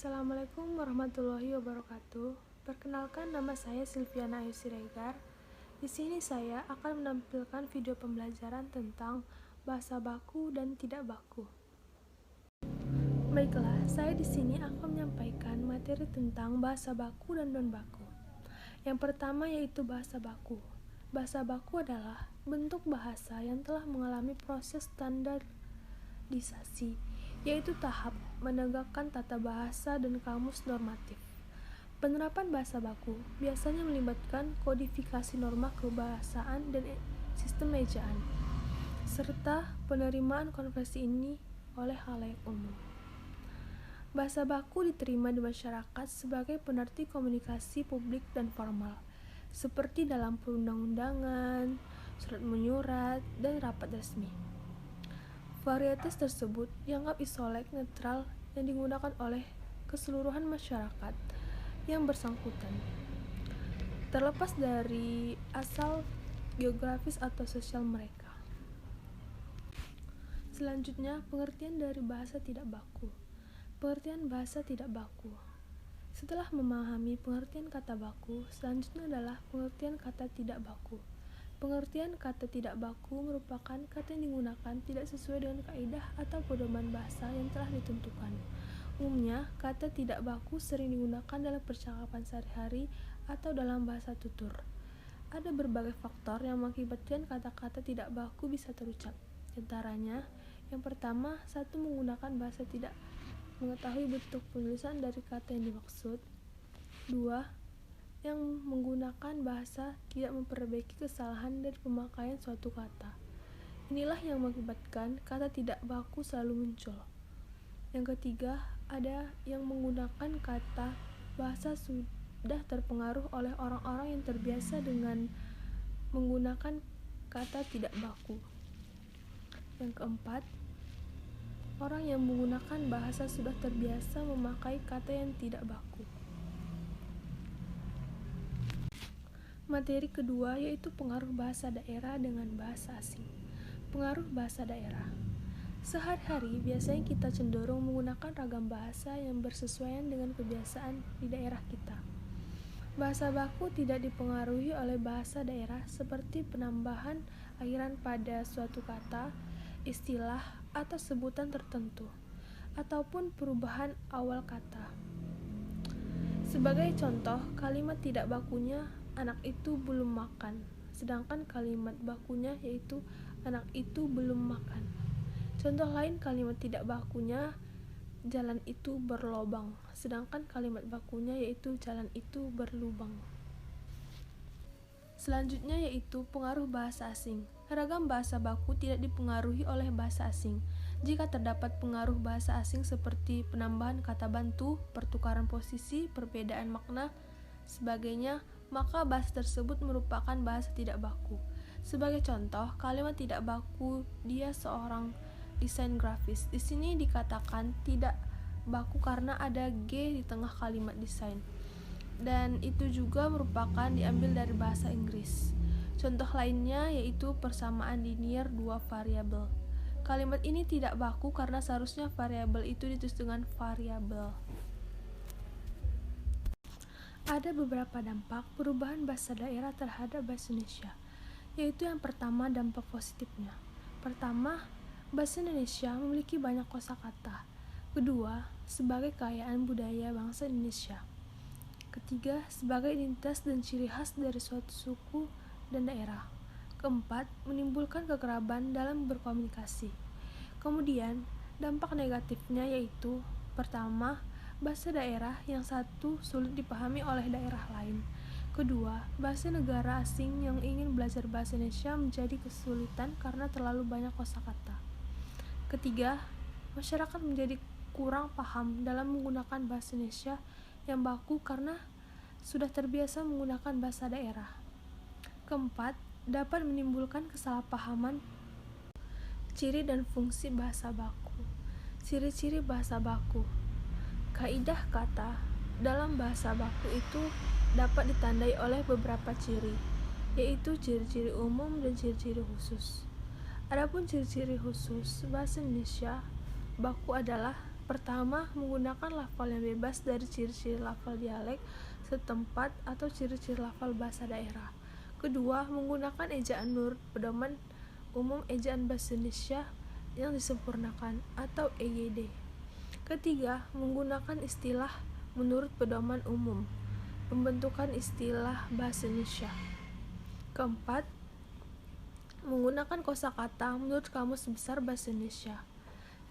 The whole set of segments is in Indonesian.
Assalamualaikum warahmatullahi wabarakatuh. Perkenalkan, nama saya Silviana Ayu Siregar. Di sini saya akan menampilkan video pembelajaran tentang bahasa baku dan tidak baku. Baiklah, saya di sini akan menyampaikan materi tentang bahasa baku dan non baku. Yang pertama yaitu bahasa baku. Bahasa baku adalah bentuk bahasa yang telah mengalami proses standarisasi, yaitu tahap menegakkan tata bahasa dan kamus normatif. Penerapan bahasa baku biasanya melibatkan kodifikasi norma kebahasaan dan sistem ejaan, serta penerimaan konvensi ini oleh khalayak umum. Bahasa baku diterima di masyarakat sebagai penerti komunikasi publik dan formal, seperti dalam perundang-undangan, surat menyurat, dan rapat resmi. Varietas tersebut dianggap isolate netral yang digunakan oleh keseluruhan masyarakat yang bersangkutan, terlepas dari asal geografis atau sosial mereka. Selanjutnya, pengertian dari bahasa tidak baku. Pengertian bahasa tidak baku. Setelah memahami pengertian kata baku, selanjutnya adalah pengertian kata tidak baku. Pengertian kata tidak baku merupakan kata yang digunakan tidak sesuai dengan kaidah atau pedoman bahasa yang telah ditentukan. Umumnya, kata tidak baku sering digunakan dalam percakapan sehari-hari atau dalam bahasa tutur. Ada berbagai faktor yang mengakibatkan kata-kata tidak baku bisa terucap. Di antaranya, yang pertama, satu menggunakan bahasa tidak mengetahui bentuk penulisan dari kata yang dimaksud. Dua, yang menggunakan bahasa tidak memperbaiki kesalahan dari pemakaian suatu kata. Inilah yang mengakibatkan kata tidak baku selalu muncul. Yang ketiga, ada yang menggunakan kata bahasa sudah terpengaruh oleh orang-orang yang terbiasa dengan menggunakan kata tidak baku. Yang keempat, orang yang menggunakan bahasa sudah terbiasa memakai kata yang tidak baku. Materi kedua yaitu pengaruh bahasa daerah dengan bahasa asing. Pengaruh bahasa daerah. Sehari-hari biasanya kita cenderung menggunakan ragam bahasa yang bersesuaian dengan kebiasaan di daerah kita. Bahasa baku tidak dipengaruhi oleh bahasa daerah seperti penambahan akhiran pada suatu kata, istilah, atau sebutan tertentu, ataupun perubahan awal kata. Sebagai contoh, kalimat tidak bakunya anak itu belum makan, sedangkan kalimat bakunya yaitu anak itu belum makan. Contoh lain, kalimat tidak bakunya jalan itu berlobang, sedangkan kalimat bakunya yaitu jalan itu berlubang. Selanjutnya yaitu pengaruh bahasa asing. Ragam bahasa baku tidak dipengaruhi oleh bahasa asing. Jika terdapat pengaruh bahasa asing seperti penambahan kata bantu, pertukaran posisi, perbedaan makna, sebagainya, maka bahasa tersebut merupakan bahasa tidak baku. Sebagai contoh, kalimat tidak baku dia seorang desain grafis. Di sini dikatakan tidak baku karena ada G di tengah kalimat desain. Dan itu juga merupakan diambil dari bahasa Inggris. Contoh lainnya yaitu persamaan linear dua variabel. Kalimat ini tidak baku karena seharusnya variabel itu ditulis dengan variabel. Ada beberapa dampak perubahan bahasa daerah terhadap bahasa Indonesia, yaitu yang pertama dampak positifnya. Pertama, bahasa Indonesia memiliki banyak kosakata. Kedua, sebagai kekayaan budaya bangsa Indonesia. Ketiga, sebagai identitas dan ciri khas dari suatu suku dan daerah. Keempat, menimbulkan kekerabatan dalam berkomunikasi. Kemudian, dampak negatifnya yaitu pertama, bahasa daerah yang satu sulit dipahami oleh daerah lain. Kedua, bahasa negara asing yang ingin belajar bahasa Indonesia menjadi kesulitan karena terlalu banyak kosakata. Ketiga, masyarakat menjadi kurang paham dalam menggunakan bahasa Indonesia yang baku karena sudah terbiasa menggunakan bahasa daerah. Keempat, dapat menimbulkan kesalahpahaman ciri dan fungsi bahasa baku. Ciri-ciri bahasa baku. Kaidah kata dalam bahasa baku itu dapat ditandai oleh beberapa ciri, yaitu ciri-ciri umum dan ciri-ciri khusus. Adapun ciri-ciri khusus bahasa Indonesia baku adalah Pertama, menggunakan lafal yang bebas dari ciri-ciri lafal dialek setempat atau ciri-ciri lafal bahasa daerah. Kedua, menggunakan ejaan menurut pedoman umum ejaan bahasa Indonesia yang disempurnakan atau EYD. Ketiga, menggunakan istilah menurut pedoman umum pembentukan istilah bahasa Indonesia. Keempat, menggunakan kosakata menurut Kamus Besar Bahasa Indonesia.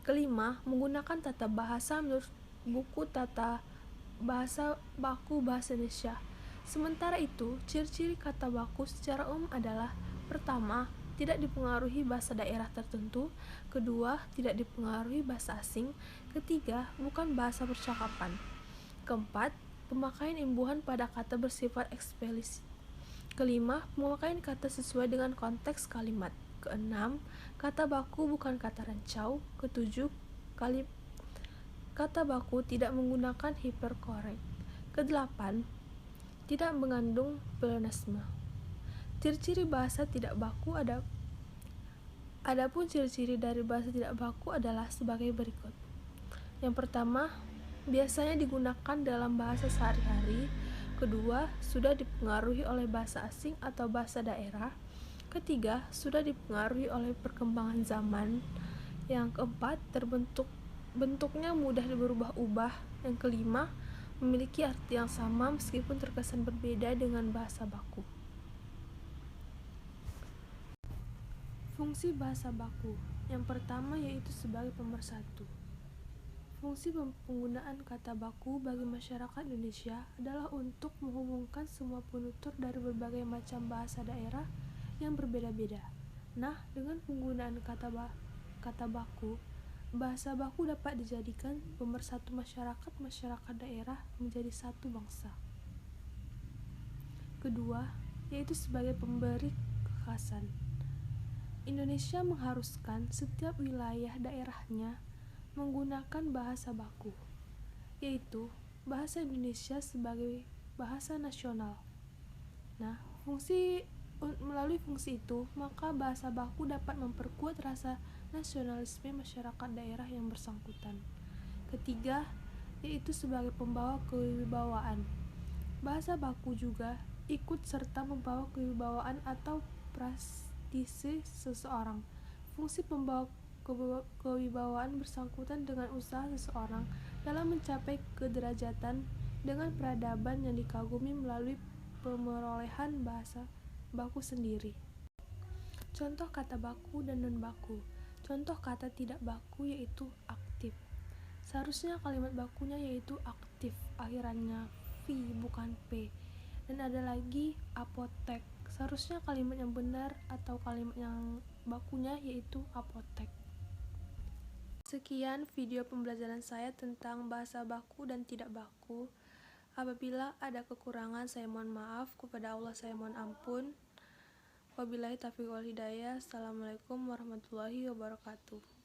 Kelima, menggunakan tata bahasa menurut buku tata bahasa baku bahasa Indonesia. Sementara itu, ciri-ciri kata baku secara umum adalah: pertama, tidak dipengaruhi bahasa daerah tertentu. Kedua, tidak dipengaruhi bahasa asing. Ketiga, bukan bahasa percakapan. Keempat, pemakaian imbuhan pada kata bersifat eksplisit. Kelima, pemakaian kata sesuai dengan konteks kalimat. Keenam, kata baku bukan kata rancau. Ketujuh, kata baku tidak menggunakan hiperkorek. Kedelapan, tidak mengandung pleonasme. Ciri-ciri bahasa tidak baku adapun ciri-ciri dari bahasa tidak baku adalah sebagai berikut. Yang pertama, biasanya digunakan dalam bahasa sehari-hari. Kedua, sudah dipengaruhi oleh bahasa asing atau bahasa daerah. Ketiga, sudah dipengaruhi oleh perkembangan zaman. Yang keempat, bentuknya mudah berubah-ubah. Yang kelima, memiliki arti yang sama meskipun terkesan berbeda dengan bahasa baku. Fungsi bahasa baku. Yang pertama yaitu sebagai pemersatu. Fungsi penggunaan kata baku bagi masyarakat Indonesia adalah untuk menghubungkan semua penutur dari berbagai macam bahasa daerah yang berbeda-beda. Nah, dengan penggunaan kata baku, bahasa baku dapat dijadikan pemersatu masyarakat daerah menjadi satu bangsa. Kedua, yaitu sebagai pemberi kekhasan. Indonesia mengharuskan setiap wilayah daerahnya menggunakan bahasa baku, yaitu bahasa Indonesia sebagai bahasa nasional. Nah, melalui fungsi itu, maka bahasa baku dapat memperkuat rasa nasionalisme masyarakat daerah yang bersangkutan. Ketiga, yaitu sebagai pembawa kewibawaan. Bahasa baku juga ikut serta membawa kewibawaan atau prestise seseorang. Fungsi pembawa kewibawaan bersangkutan dengan usaha seseorang dalam mencapai kederajatan dengan peradaban yang dikagumi melalui pemerolehan bahasa baku sendiri. Contoh kata baku dan non-baku. Contoh kata tidak baku yaitu aktif. Seharusnya kalimat bakunya yaitu aktif, akhirannya V bukan P. Dan ada lagi apotek. Seharusnya kalimat yang benar atau kalimat yang bakunya yaitu apotek. Sekian video pembelajaran saya tentang bahasa baku dan tidak baku. Apabila ada kekurangan, saya mohon maaf. Kepada Allah saya mohon ampun. Wabillahi taufiq wal hidayah. Assalamualaikum warahmatullahi wabarakatuh.